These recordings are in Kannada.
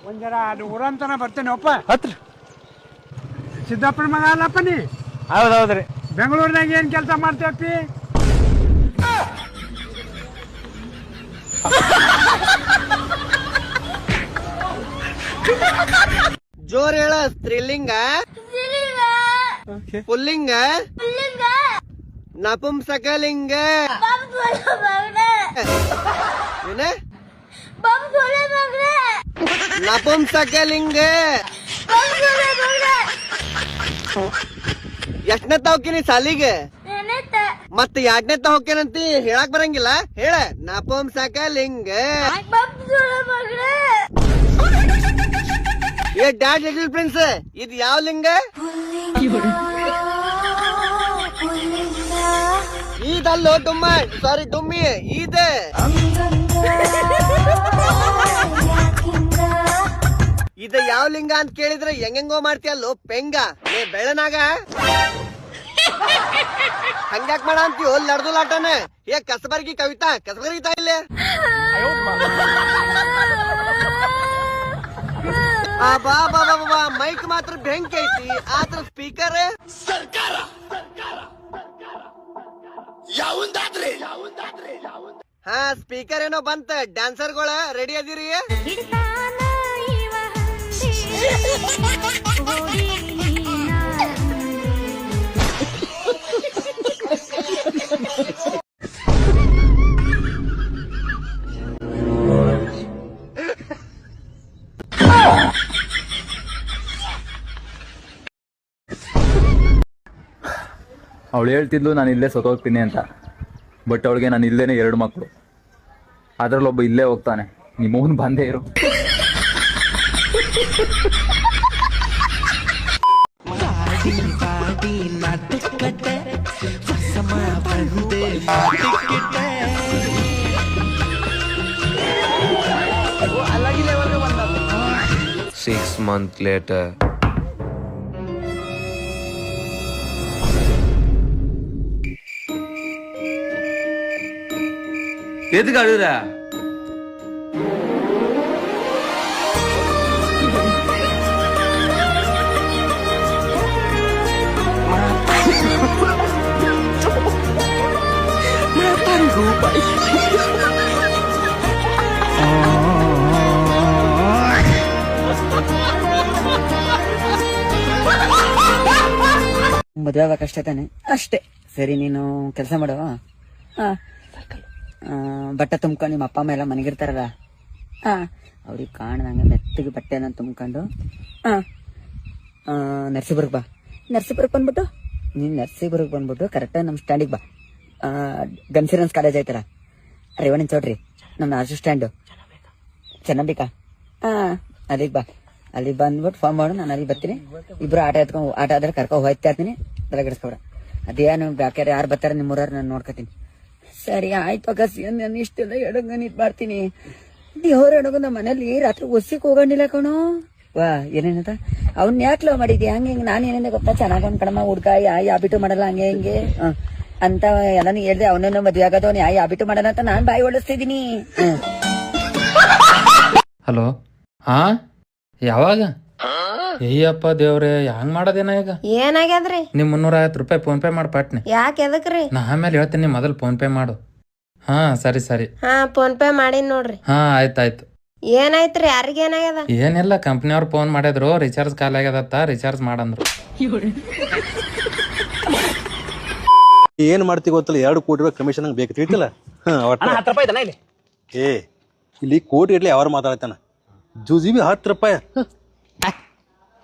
ಒಂದ್ ಜರ ಅದು ಊರಂತನ ಬರ್ತೇನೆ ಒಪ್ಪ. ಹತ್ರ ಸಿದ್ದಾಪುರ ಮಗ ಅಲ್ಲಪ್ಪ ನೀ? ಹೌದೌದ್ರಿ. ಬೆಂಗಳೂರಿನಾಗ ಏನ್ ಕೆಲಸ ಮಾಡ್ತೇವಪ್ಪಿ? ಜೋರ್ ಹೇಳ. ಸ್ತ್ರೀಲಿಂಗ, ಪುಲ್ಲಿಂಗ, ನಪುಂಸಕಲಿಂಗ, ಏನ ನಪುಂಸಕಲಿಂಗ. ಎಷ್ಟನೇ ಹೋಗ್ತೀನಿ ಸಾಲಿಗೆ? ಮತ್ತ ಎರಡನೇ ಹೋಗ್ತೇನಂತಿ ಹೇಳಕ್ ಬರಂಗಿಲ್ಲ. ಹೇಳ ನಪುಂಸಕಲಿಂಗ. ಏ ಡ್ಯಾಡ್ ಲಿಟಲ್ ಪ್ರಿನ್ಸ್, ಇದು ಯಾವ ಲಿಂಗ? ಈದಲ್ಲೋ ಡುಮ್ಮ, ಸಾರಿ ಡುಮ್ಮಿ, ಈದ. ಇದ ಯಾವ ಲಿಂಗ ಅಂತ ಕೇಳಿದ್ರೆ ಹೆಂಗೋ ಮಾಡ್ತೀಯಲ್ಲೋ ಪೆಂಗ. ಏ ಬೆಳನಾಗ ಹಂಗ್ಯಾಕ್ ಮಾಡ ಅಂತೀವೋ ಲಡ್ದು ಲಾಟನ. ಏ ಕಸಬರ್ಗಿ ಕವಿತಾ, ಕಸಬರ್ಗಿ ತಾಯಿಲೆ ಬಾ ಬಾ ಬಾ ಬಾ. ಮೈಕ್ ಮಾತ್ರ ಬೆಂಕಿ ಐತಿ, ಆದ್ರ ಸ್ಪೀಕರ್ ಸರ್ಕಾರ. ಹಾ ಸ್ಪೀಕರ್ ಏನೋ ಬಂತ. ಡ್ಯಾನ್ಸರ್ಗಳ ರೆಡಿ ಅದೀರಿ? ಅವಳು ಹೇಳ್ತಿದ್ಲು ನಾನು ಇಲ್ಲೇ ಸತ್ತೋಗ್ತೀನಿ ಅಂತ. ಬಟ್ ಅವಳಿಗೆ ನಾನು ಇಲ್ಲೇನೆ 2 ಮಕ್ಕಳು. ಅದ್ರಲ್ಲೊಬ್ಬ ಇಲ್ಲೇ ಹೋಗ್ತಾನೆ. ನಿಮ್ಮವನು ಬಂದೇ ಇರು. Six months later. எதுக்கு அழுகுற? ಮದುವೆ ಆಗಬೇಕಷ್ಟೇ ತಾನೆ? ಅಷ್ಟೇ. ಸರಿ, ನೀನು ಕೆಲಸ ಮಾಡುವ. ಬಟ್ಟೆ ತುಂಬ್ಕೊಂಡು ನಿಮ್ಮ ಅಪ್ಪ ಅಮ್ಮ ಎಲ್ಲ ಮನೆಗಿರ್ತಾರಲ್ಲ, ಅವ್ರಿಗೆ ಕಾಣ್ದಂಗೆ ಮೆತ್ತಗೆ ಬಟ್ಟೆನ ತುಂಬ್ಕೊಂಡು ನರ್ಸಿಪುರಕ್ಕೆ ಬಾ. ನರ್ಸಿಪುರಕ್ಕೆ ಬಂದ್ಬಿಟ್ಟು ನೀನು ನರ್ಸಿಪುರಕ್ಕೆ ಬಂದ್ಬಿಟ್ಟು ಕರೆಕ್ಟಾಗಿ ನಮ್ಮ ಸ್ಟ್ಯಾಂಡಿಗೆ ಬಾ. ಗನ್ಸಿರನ್ಸ್ ಕಾಲೇಜ್ ಐತಲ್ಲ, ರೇವಣ್ಣ ಚೌಟ್ರಿ, ನಮ್ಮ ಆರ್ಸು ಸ್ಟ್ಯಾಂಡು ಚೆನ್ನಾಬೇಕಾ? ಅಲ್ಲಿಗೆ ಬಾ. ಅಲ್ಲಿಗೆ ಬಂದ್ಬಿಟ್ಟು ಫೋನ್ ಮಾಡು, ನಾನು ಅಲ್ಲಿ ಬರ್ತೀನಿ. ಇಬ್ರು ಆಟ ಆದ್ರೆ ಕರ್ಕೊಂಡು ಹೋಗ್ತಾ ಇರ್ತೀನಿ. ತಲೆಗಿಡಿಸ್ಕೊಬ್ರ. ಅದೇನು ಬೇಕಾರೆ ಯಾರು ಬರ್ತಾರೆ ನಿಮ್ಮೂರವ್ರು ನಾನು ನೋಡ್ಕೊತೀನಿ. ಸರಿ ಆಯ್ತು ಅಗಸಿ. ನಾನು ಇಷ್ಟೆಲ್ಲ ಎಡಂಗ ನೀಟ್ ಮಾಡ್ತೀನಿ. ದೇವ್ರ ಎಡಗು ನಮ್ಮ ಮನೇಲಿ ರಾತ್ರಿ ಒಸಿಕ್ ಹೋಗಂಡಿಲ್ಲ ಕಣೋ. ವಾ ಏನೇನದ ಅವ್ನ ಯಾಕೆ ಲವ್ ಮಾಡಿದ್ಯಾ? ಹಂಗೆ ನಾನು ಏನೇನ ಗೊತ್ತಾ, ಚೆನ್ನಾಗ್ ಒಂದ್ ಕಡಮ ಹುಡ್ಗ ಯಾಬಿಟ್ಟು ಮಾಡಲ್ಲ ಹಂಗೆ ಹಿಂಗೆ ಅಂತ ಎಲ್ಲಾನು ಹೇಳ್ದೆ. ಅವನನ್ನು ಮದ್ವೆ ಆಗೋದವ್ನು ಯಾಬಿಟ್ಟು ಮಾಡಲ್ಲ ಅಂತ ನಾನ್ ಬಾಯಿ ಒಳಿಸ್ತಿದೀನಿ. ಹಲೋ, ಹಾ ಯಾವಾಗ? ಅಯ್ಯಪ್ಪ ದೇವ್ರೆ, ಹಂಗ್ ಮಾಡೋದೇನ ಈಗ? ಏನಾಗ್ಯದ್ರಿ? ನಿಮ್ 350 ರೂಪಾಯಿ ಫೋನ್ ಪೇ ಮಾಡಿ ಪಟ್ನೆ. ಯಾಕೆ ಎದಕ್ರಿ? ನಾ ಆಮೇಲೆ ಹೇಳ್ತೀನಿ, ಮೊದಲು ಫೋನ್ ಪೇ ಮಾಡು. ಹಾ ಸರಿ ಸರಿ. ಹಾ ಫೋನ್ ಪೇ ಮಾಡಿನ್ ನೋಡ್ರಿ. ಹಾ ಆಯ್ತಾಯ್ತು. ಏನಾಯ್ತ್ರಿ? ಯಾರಿಗ ಏನಾಗ್ಯದ? ಏನಿಲ್ಲ, ಕಂಪ್ನಿಯವ್ರು ಫೋನ್ ಮಾಡಿದ್ರು, ರಿಚಾರ್ಜ್ ಖಾಲಿ ಆಗ್ಯದತ್ತ, ರಿಚಾರ್ಜ್ ಮಾಡಂದ್ರು. ಏನ್ ಮಾಡ್ತಿ ಗೊತ್ತಲ್ಲ, 2 ಕೋಟಿ ರೂಪಾಯಿ ಕಮಿಷನ್ ಬೇಕು ತಿಳಿತಿಲ್ಲ. 10 ರೂಪಾಯಿ ಇದನ್ನ ಇಲ್ಲಿ. ಇಲ್ಲಿ ಕೋಟಿ ಇರ್ಲಿ ಅವ್ರು ಮಾತಾಡ್ತಾನ. ಜೂಜಿಬಿ 10 ರೂಪಾಯಿ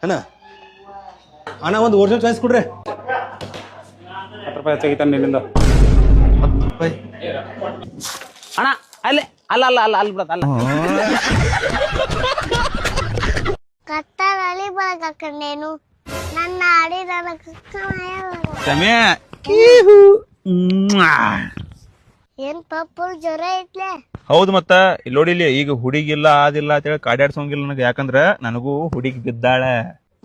ಅಣ್ಣ. ಅಣ್ಣ ಒಂದು ಒರಿಜಿನಲ್ ಚಾಯ್ಸ್ ಕೊಡ್ರಿ. 10 ರೂಪಾಯಿ ಹೆಚ್ಚಾಗಿತ್ತಾನೆ ನಿನ್ನಿಂದ. 10 ರೂಪಾಯಿ ಅಣ್ಣ ಅಲ್ಲೇ ಅಲ್ಲ ಅಲ್ಲ ಅಲ್ಲ ಅಲ್ಲಿ ಬಿಡತ್ತ ಅಲ್ಲ. ಕತ್ತಲಲ್ಲಿ ಬರಕಂಡೇನು ನನ್ನ ಆಡಿದ ಸಮಯ ಏನ್ ಪಪ್ಪು ಜ್ವರ ಐತ್ಲೆ? ಹೌದು. ಮತ್ತ ಇಲ್ಲಿ ನೋಡಿಲಿ, ಈಗ ಹುಡುಗಿಲ್ಲ ಆದಿಲ್ಲ ಅಂತೇಳಿ ಕಾಡ್ಯಾಡ್ಸೋಂಗಿಲ್ಲ ನನಗೆ. ಯಾಕಂದ್ರ ನನಗೂ ಹುಡುಗಿ ಬಿದ್ದಾಳ.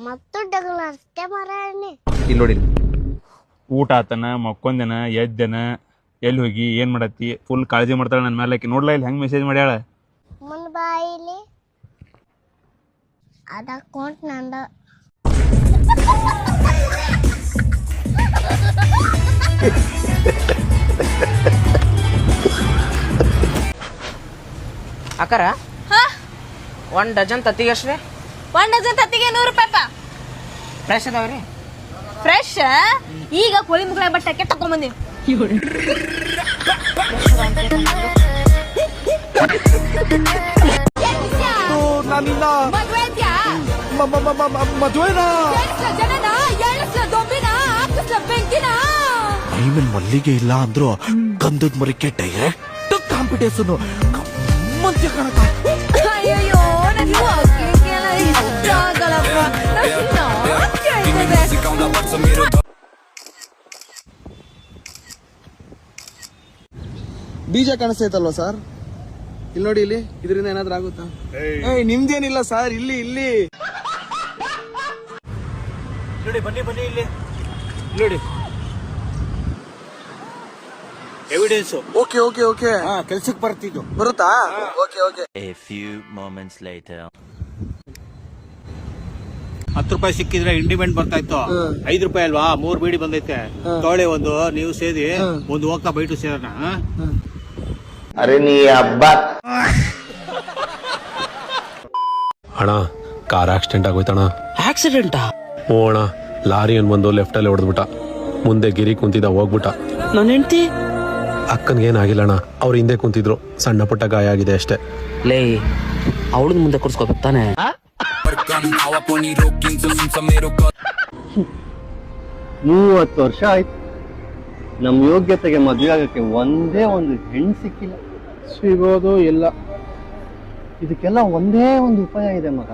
ಮತ್ತು ಡಗಲ ಅಷ್ಟೇ ಮಾರಾಣಿ. ಇಲ್ಲಿ ನೋಡಿಲಿ, ಊಟ ಆತನ, ಮಕ್ಕೊಂದೆನ, ಎದ್ದೆನ, ಎಲ್ಲಿ ಹೋಗಿ ಏನ್ ಮಾಡತ್ತಿ, ಫುಲ್ ಕಾಳಜಿ ಮಾಡ್ತಾಳ ನನ್ನ ಮೇಲೆ. ನೋಡ್ಲಾ ಇಲ್ಲಿ ಹೆಂಗ್ ಮೆಸೇಜ್ ಮಾಡ್ಯಾಳ. ಮುಂದ್ ಬಾಯಿಲಿ ಅದ ಅಕೌಂಟ್ ನಂದ. ಅಕ್ಕಾರ 1 ಡಜನ್ ತತ್ತಿಗೆ ಎಷ್ಟ್ರಿ? 1 ಡಜನ್ ತತ್ತಿಗೆ 100 ರೂಪಾಯಿ. ಫ್ರೆಶ್ ಅದಾವ್ರಿ? ಫ್ರೆಶ್ ಈಗ ಕೋಳಿ ಮುಗಳ ಬಟ್ಟೆ ತಕೊಂಡ್ಬಂದಿ. ಐಮನ್ ಮಲ್ಲಿಗೆ ಇಲ್ಲ ಅಂದ್ರು ಗಂಧದ ಮರಿಕೆ ಡೈರೆಕ್ಟ್ ಕಾಂಪಿಟೇಷನ್ ಮಂತ್ಯ ಕಣಕ. ಅಯ್ಯೋ ನನಗೆ ಹೋಗ್ಲಿಕ್ಕೆಲ್ಲ ಇಷ್ಟ ಆಗಲ್ಲಪ್ಪ. ಬೀಜ ಕಾಣಿಸ್ತೈತಲ್ವಾ ಸರ್? ಇಲ್ಲಿ ನೋಡಿ, ಇಲ್ಲಿ ಇದರಿಂದ ಏನಾದ್ರೂ ಆಗುತ್ತಾ? ನಿಮ್ದೇನಿಲ್ಲ ಸರ್, ಇಲ್ಲಿ ಇಲ್ಲಿ ನೋಡಿ, ಬನ್ನಿ ಬನ್ನಿ ಇಲ್ಲಿ ನೋಡಿ ಎವಿಡೆನ್ಸ್. ಓಕೆ ಓಕೆ ಓಕೆ, ಕೆಲ್ಸಕ್ಕೆ ಬರ್ತಿದ್ದು ಬರುತ್ತಾ? Okay okay. A few moments later. 10 ರೂಪಾಯಿ ಸಿಕ್ಕಿದ್ರೆ ಇಂಡಿಮೆಂಟ್ ಬರ್ತಾ ಇತ್ತು. 5 ರೂಪಾಯಿ ಅಲ್ವಾ? 3 ಬೀಡಿ ಬಂದೈತೆ. ತೊಳೆ ಒಂದು, ನೀವು ಸೇದಿ ಒಂದು ಹೋಗ್ತಾ ಬೈಟು ಸೇರೋಣ. ಅರೆ ನೀ ಹಬ್ಬ. ಅಣ್ಣ, ಕಾರ್ ಆಕ್ಸಿಡೆಂಟ್ ಆಗೋಯ್ತಣ್ಣ. ಆಕ್ಸಿಡೆಂಟಾ? ಓ ಅಣ್ಣ, ಲಾರಿ ಬಂದು ಲೆಫ್ಟ್ ಅಲ್ಲಿ ಹೊಡೆದ್ಬಿಟ್ಟ. ಮುಂದೆ ಗಿರಿ ಕುಂತಿದ್ದ, ಹೋಗ್ಬಿಟ್ಟ. ನನ್ನ ಹೆಂಡತಿ ಅಕ್ಕನ್ಗೆ ಏನಾಗಿಲ್ಲ ಅಣ್ಣ, ಅವ್ರ ಹಿಂದೆ ಕುಂತಿದ್ರು. ಸಣ್ಣ ಪುಟ್ಟ ಗಾಯ ಆಗಿದೆ ಅಷ್ಟೇ. ಲೇ, ಅವಳನ್ನ ಮುಂದೆ ಕೂರ್ಸ್ಕೋಬೇಕು ತಾನೆ? 30 ವರ್ಷ ಆಯ್ತು, ನಮ್ ಯೋಗ್ಯತೆಗೆ ಮದುವೆ ಆಗಕ್ಕೆ ಒಂದೇ ಒಂದು ಹೆಣ್ಣು ಸಿಕ್ಕಿಲ್ಲ. ಸಿಗೋದು ಇಲ್ಲ. ಇದಕ್ಕೆಲ್ಲ ಒಂದೇ ಒಂದು ಉಪಾಯ ಇದೆ ಮಗ.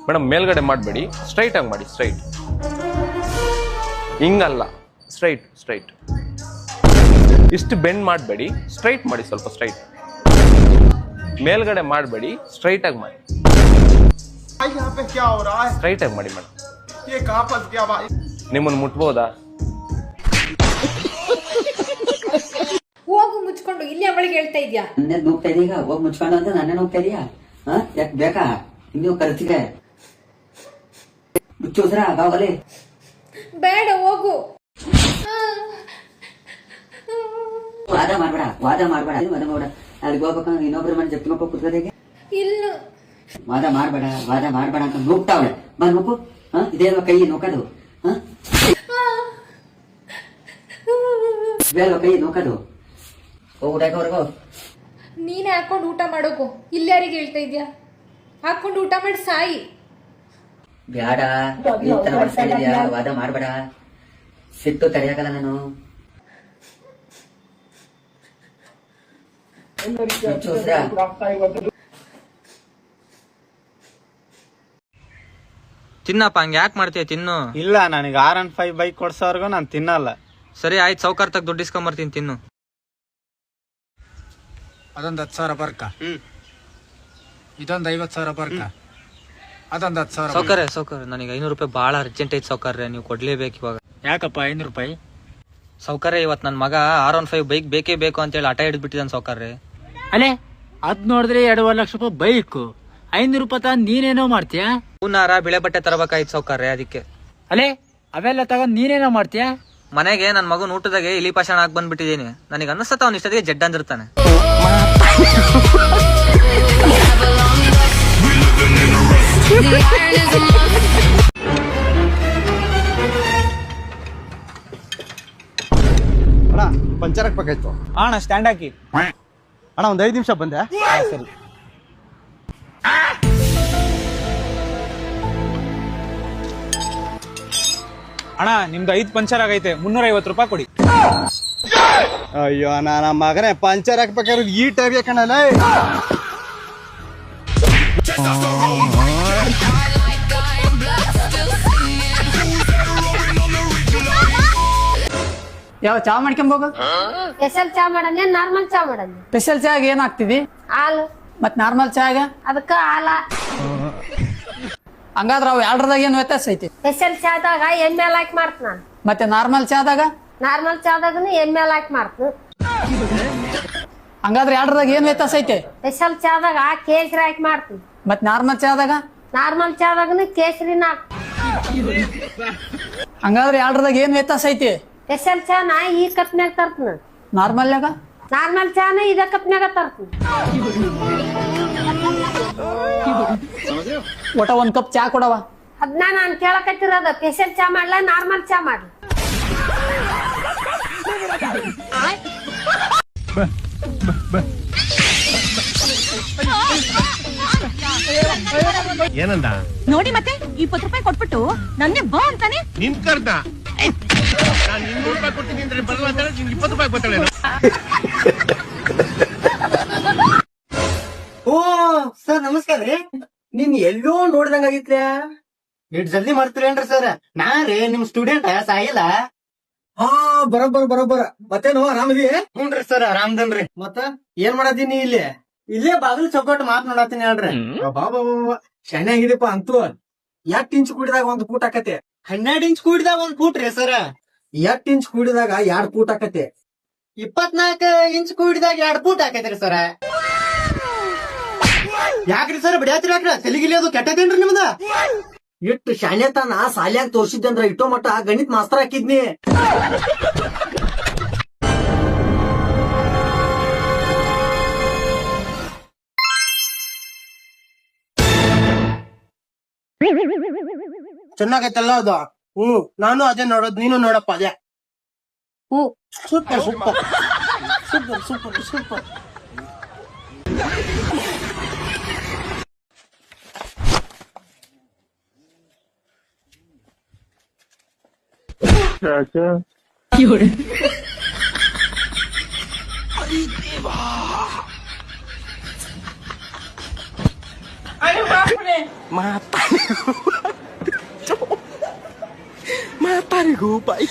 ಮೇಡಮ್, ಮೇಲ್ಗಡೆ ಮಾಡಬೇಡಿ, ಸ್ಟ್ರೈಟ್ ಆಗಿ ಮಾಡಿ. ಸ್ಟ್ರೈಟ್ ಹಿಂಗಲ್ಲ, ಸ್ಟ್ರೈಟ್ ಸ್ಟ್ರೈಟ್. ಇಷ್ಟು ಬೆಂಡ್ ಮಾಡಬೇಡಿ, ಸ್ಟ್ರೈಟ್ ಮಾಡಿ, ಸ್ವಲ್ಪ ಸ್ಟ್ರೈಟ್. ಮೇಲ್ಗಡೆ ಮಾಡಬೇಡಿ, ಸ್ಟ್ರೈಟ್ ಆಗಿ ಮಾಡಿ. ಸ್ಟ್ರೈಟ್ ಆಗಿ ಮಾಡಿ ಮೇಡಮ್. ನಿಮ್ಮನ್ನು ಮುಟ್ಬೋದಾ? ಹೋಗು ಮುಚ್ಕೊಂಡು, ಇಲ್ಲಿ ಅವಳಿಗೆ ಹೇಳ್ತಾ ಇದ್ಯಾ? ನನ್ನೇ ನುಗ್ತಾ ಇದೀಗ, ಹೋಗಿ ಮುಚ್ಕೊಂಡು ಅಂತ ನನ್ನೇ ನುಗ್ತಾ ಇದೀಯಾ? ಯಾಕೆ ಬೇಕಾ ಇನ್ನೂ ಖರ್ಚಿಗೆ? ಮುಚ್ಚೋದ್ರ ಬಾವಲೆ. ಬೇಡ, ಹೋಗು. ವಾದ ಮಾಡ್ಬೇಡ, ವಾದ ಮಾಡ್ಬೇಡ, ವಾದ ಮಾಡ್ಬೇಡ. ಅಲ್ಲಿಗೆ ಹೋಗ್ಬೇಕಂದ್ರೆ ಇನ್ನೊಬ್ರ ಮನೆ ಜಪ್ತಿ ಮಕ್ಕಳು ಕುತ್ಕೋದೇಗೆ. ಇಲ್ಲ, ವಾದ ಮಾಡ್ಬೇಡ, ವಾದ ಮಾಡ್ಬೇಡ ಅಂತ ನುಗ್ತಾವಳೆ. ಬಂದ್ ಮಕ್ಕು, ಇದೇಲ್ವ ಕೈ ನೋಕೋದು? ಇದೇಲ್ವ ಕೈ ನೋಕೋದು? ಊಟಕ್ಕವರೆಗೂ ನೀನೇ ಹಾಕೊಂಡು ಊಟ ಮಾಡೋಕು. ಇಲ್ಲಿ ಯಾರಿಗೆ ಹೇಳ್ತಾ ಇದ್ಯಾ? ಹಾಕೊಂಡು ಊಟ ಮಾಡಿ ಸಾಯಿ. ಬ್ಯಾಡ, ಈ ತರ ಮಾಡ್ಸ್ಕೊಂಡಿದ್ಯಾ? ವಾದ ಮಾಡ್ಬೇಡ, ಸಿಟ್ಟು ತಡೆಯಾಗಲ್ಲ ನಾನು. ತಿನ್ನಪ್ಪ, ಹಂಗ ಯಾಕೆ ಮಾಡ್ತೀಯ? ತಿನ್ನು. ಇಲ್ಲ, ನನಗೆ R15 ಬೈಕ್ ಕೊಡ್ಸೋರ್ಗು ನಾನು ತಿನ್ನಲ್ಲ. ಸರಿ ಆಯ್ತು, ಸೌಕರ್ ತಗ ದುಡ್ಡು ಇಸ್ಕೊಂಬರ್ತೀನಿ, ತಿನ್ನು. ಅದೊಂದು 10,000 ಬರ್ಕ. ಇದೊಂದು 50,000 ಬರ್ಕ. ಅದೊಂದು 10,000. ಸೌಕರ್ಯ ನನಗೆ 500 ರೂಪಾಯಿ ಭಾಳ ಅರ್ಜೆಂಟ್ ಐತೆ ಸೌಕರ್ಯ, ನೀವು ಕೊಡ್ಲೇಬೇಕು ಇವಾಗ. ಯಾಕಪ್ಪ 500 ರೂಪಾಯಿ? ಸೌಕರ್ಯ, ಇವತ್ತು ನನ್ನ ಮಗ R15 ಬೈಕ್ ಬೇಕೇ ಬೇಕು ಅಂತೇಳಿ ಆಟ ಹಿಡಿದ್ಬಿಟ್ಟಿದ್ದಾನೆ ಸೌಕರ್ಯ. ಅಲ್ಲೇ ಅದ್ ನೋಡಿದ್ರೆ 2.5 ಲಕ್ಷ ರೂಪಾಯಿ ಬೈಕ್, 500 ರೂಪಾಯಿ ತಂದು ನೀನೇನೋ ಮಾಡ್ತೀಯಾ? ಹೂನಾರ ಬಿಳೆ ಬಟ್ಟೆ ತರಬೇಕಾಯ್ತು ಸೌಕರ್ಯ, ಅದಕ್ಕೆ. ಅಲ್ಲೇ ಅವೆಲ್ಲ ತಗೊಂಡ್ ನೀನೇನೋ ಮಾಡ್ತೀಯಾ? ಮನೆಗೆ ನನ್ನ ಮಗನ ಊಟದಾಗೆ ಇಲಿ ಪಾಷಾಣ ಹಾಕಿ ಬಂದ್ಬಿಟ್ಟಿದ್ದೀನಿ. ನನಗೆ ಅನಿಸ್ತತ ಅವ್ನ ಇಷ್ಟದಿಗೆ ಜಡ್ಡ ಅಂದಿರ್ತಾನೆ. ಅಣ್ಣ, ಪಂಚರ್ ಹಾಕ್ಬೇಕಾಯ್ತು. ಅಣ್ಣ ಸ್ಟ್ಯಾಂಡ್ ಹಾಕಿ. ಅಣ್ಣ, ಒಂದು 5 ನಿಮಿಷ ಬಂದೆ. ಸರಿ. ಅಣ್ಣ, ನಿಮ್ದು 5 ಪಂಚರ್ ಆಗೈತೆ, 350 ರೂಪಾಯಿ ಕೊಡಿ. ಅಯ್ಯೋ, ನಮ್ಮ ಮಗನೇ ಪಂಚರ್ ಹಾಕ್ಬೇಕಾದ್ರೆ ಈ ಟೈಪ್ ಯಾಕಣ್ಣಲ್ಲ? ಯಾವ ಚಾ ಮಾಡ್ಕೊಂಬೋಗ? ಸ್ಪೆಷಲ್ ಚಾ ಮಾಡಂದೆ, ನಾರ್ಮಲ್ ಚಾ ಮಾಡಂದೆ. ಸ್ಪೆಷಲ್ ಚಾಗ ಏನ್ ಹಾಕ್ತಿದಿ? ಹಾಲು. ಮತ್ ನಾರ್ಮಲ್ ಚಾಗ? ಅದಕ್ಕ ಹಾಲ. ಹಂಗಾದ್ರ ಅವ್ ಎರಡರದಾಗ ಏನ್ ವ್ಯತ್ಯಾಸ ಐತಿ? ಸ್ಪೆಷಲ್ ಚಾದಾಗ ಎಮ್ಮೆ ಹಾಕಿ ಮಾಡ್ತೀನಿ ನಾನು. ಮತ್ತೆ ನಾರ್ಮಲ್ ಚಾದಾಗ? ನಾರ್ಮಲ್ ಚಾದಾಗನು ಎಮ್ಮೆ ಹಾಕಿ ಮಾಡ್ತೀನಿ. ಹಂಗಾದ್ರೆ ಎರಡರದಾಗ ಏನ್ ವ್ಯತ್ಯಾಸ ಐತಿ? ಸ್ಪೆಷಲ್ ಚಾದಾಗ ಕೇಸರಿ ಹಾಕಿ ಮಾಡ್ತೀನಿ. ಮತ್ ನಾರ್ಮಲ್ ಚಾದಾಗ? ನಾರ್ಮಲ್ ಚಾದಾಗನು ಕೇಸರಿನ ಹಂಗಾದ್ರೆ ಎರಡರದಾಗ ಏನ್ ವ್ಯತ್ಯಾಸ ಐತಿ? ಸ್ಪೆಷಲ್ ಚಾನ ಈ ಕಪ್ನ್ಯಾಗ ತರ್ತೀನಿ. ನಾರ್ಮಲ್ನಾಗ? ನಾರ್ಮಲ್ ಚಾನ ಇದ ಕಪ್ನ್ಯಾಗ ತರ್ತೀನಿ. ಒಟ್ಟ ಒಂದ್ ಕಪ್ ಚಾ ಕೊಡವ. ಅದನ್ನ ನಾನು ಕೇಳಕತ್ತಿರೋದ ಸ್ಪೆಷಲ್ ಚಾ ಮಾಡ್ಲಾ ನಾರ್ಮಲ್ ಚಾ ಮಾಡ್ಲಿ? ಏನಂದ ನೋಡಿ ಮತ್ತೆ 20 ರೂಪಾಯಿ ಕೊಟ್ಬಿಟ್ಟು ನನ್ನೇ ಬಾ ಅಂತಾನೆ. ನಿನ್ ಕರ್ದ ನಾನು 200 ರೂಪಾಯಿ ಕೊಡ್ತೀನಿ ಅಂದ್ರೆ ಬರಲ್ಲ ಅಂತ 20 ರೂಪಾಯಿ ಕೊಡ್ತಾಳೆ. ಓ ಸರ್ ನಮಸ್ಕಾರ ರೀ. ನಿನ್ ಎಲ್ಲೋ ನೋಡ್ದಂಗಾಗಿತ್ರ್ಯಾ. ಎಷ್ಟ್ ಜಲ್ದಿ ಮಾಡ್ತೀರೇನ್ರಿ ಸರ್? ನಾ ರೀ ನಿಮ್ ಸ್ಟೂಡೆಂಟ್ ಸಾಯಿಲ್ಲ. ಹಾ ಬರೋಬ್ಬರ ಮತ್ತೇನು ಆರಾಮದಿ? ಹ್ಞೂನ್ರಿ ಸರ್ ಆರಾಮದನ್ರಿ. ಮತ್ತ ಏನ್ ಮಾಡತ್ತೀನಿ ಇಲ್ಲೇ ಬಾಗಿಲು ಚೌಕಟ್ಟು ಮಾತ್ ನೋಡತ್ತೀನಿ ಹೇಳ್ರಿ. ಬಾಬಾ ಶನಿ ಆಗಿದಪ್ಪ ಅಂತೂ. 8 ಇಂಚ್ ಕೂಡಿದಾಗ 1 ಫೂಟ್ ಆಕತೆ. 12 ಇಂಚ್ ಕೂಡಿದಾಗ 1 ಫೂಟ್ ರೀ ಸರ್. 8 ಇಂಚ್ ಕೂಡಿದಾಗ 2 ಫೂಟ್ ಆಕತೆ. 24 ಇಂಚ್ ಕೂಡಿದಾಗ 2 ಫೂಟ್ ಆಕೈತ್ರಿ ಸರ್. ಯಾಕ್ರಿ ಸರ್ ಬಿಡ್ಯಾತ್ರಿ? ಯಾಕ್ರ ತೆಲಿಗಿಲಿ ಅದು ಕೆಟ್ಟದೇನ್ರಿ ನಿಮ್ದ? ಇಟ್ಟು ಶಾನೆ ತಾನ ಸಾಲ್ಯಾಗ ತೋರ್ಸಿದ್ದಂದ್ರ ಇಟ್ಟೋ ಮಟ್ಟ ಗಣಿತ ಮಾಸ್ತರ್ ಹಾಕಿದ್ನಿ. ಚೆನ್ನಾಗೈತಲ್ಲ ಅದು? ನಾನು ಅದೇ ನೋಡೋದು, ನೀನು ನೋಡಪ್ಪ ಅದೇ. Super super super super super. ಮಾತಾರಿಗೂ ಬಾಯಿ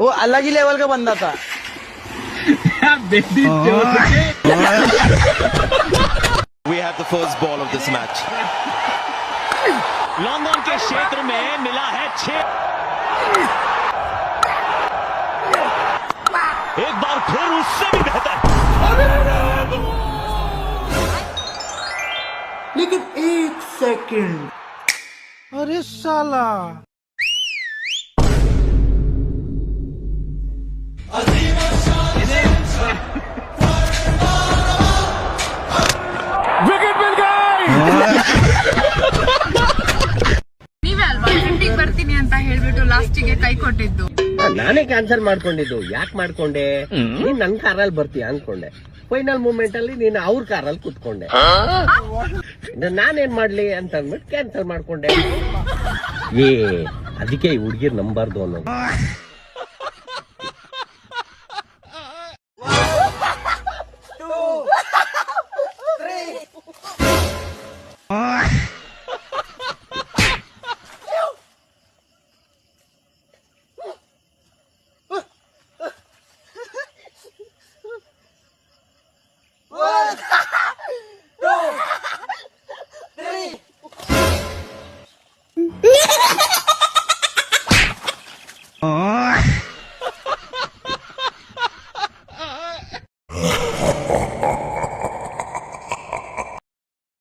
ಓ अलग ही लेवल का बंदा था. We have the first ball of this match. London के क्षेत्र में मिला है 6. एक बार फिर उससे भी बेहतर. लेकिन 1 सेकंड. अरे साला विकेट मिल गई. ನೀವೇ ಅಲ್ವಾ ಪ್ರಿಂಟಿಂಗ್ ಬರ್ತೀನಿ ಅಂತ ಹೇಳ್ಬಿಟ್ಟು ಲಾಸ್ಟಿಗೆ ಕೈ ಕೊಟ್ಟಿದ್ದು? ನಾನೇ ಕ್ಯಾನ್ಸಲ್ ಮಾಡ್ಕೊಂಡಿದ್ದು. ಯಾಕೆ ಮಾಡ್ಕೊಂಡೆ? ನೀನ್ ನನ್ ಕಾರಲ್ಲಿ ಬರ್ತೀಯ ಅನ್ಕೊಂಡೆ. ಫೈನಲ್ ಮೂಮೆಂಟ್ ಅಲ್ಲಿ ನೀನು ಅವ್ರ ಕಾರಲ್ಲಿ ಕುತ್ಕೊಂಡೆ. ನಾನೇನ್ ಮಾಡ್ಲಿ ಅಂತ ಅಂದ್ಬಿಟ್ಟು ಕ್ಯಾನ್ಸಲ್ ಮಾಡ್ಕೊಂಡೆ. ಅದಕ್ಕೆ ಈ ಹುಡ್ಗಿರ್ ನಂಬಾರ್ದು ಅನ್ನೋದು.